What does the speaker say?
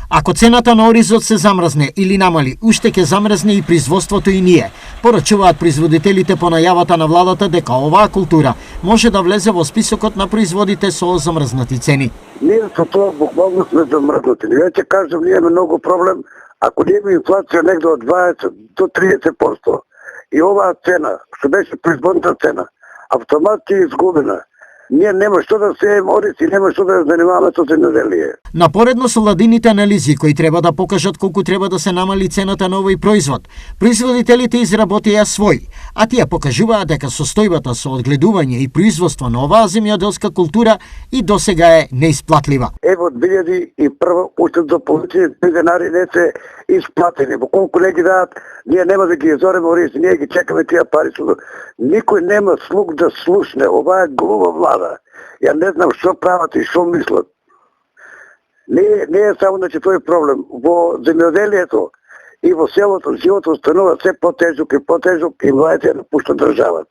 Ако цената на оризот се замрзне или намали, уште ќе замрзне и производството и ние. Порачуваат производителите по најавата на владата дека оваа култура може да влезе во списокот на производите со замрзнати цени. Ние со тоа буквално сме замрзнати. Ја ќе кажам, ние имаме многу проблем. Ако ние имаме инфлација негде од 20 до 30%, и оваа цена, што беше производната цена, автоматски е изгубена. Ние нема што да сеем ориз и нема што да ја занимаваме со земјоделие. Напоредно со владините анализи кои треба да покажат колку треба да се намали цената на овој производ, производителите изработија свој, а тие покажуваат дека состојбата со одгледување и производство на оваа земјоделска култура и досега е неисплатлива. Ево 2001 уште до половина денари не се исплатени. Во колку не ги дадат, ние нема да ги изореме ориз, ние ги чекаме тие пари. Никој нема слух да слушне. Ова е глува влада. Ја не знам што прават и што мислат. Не е само тој проблем. Во земјоделието и во селото животот станува се потежок и потежок и младите напуштат државата.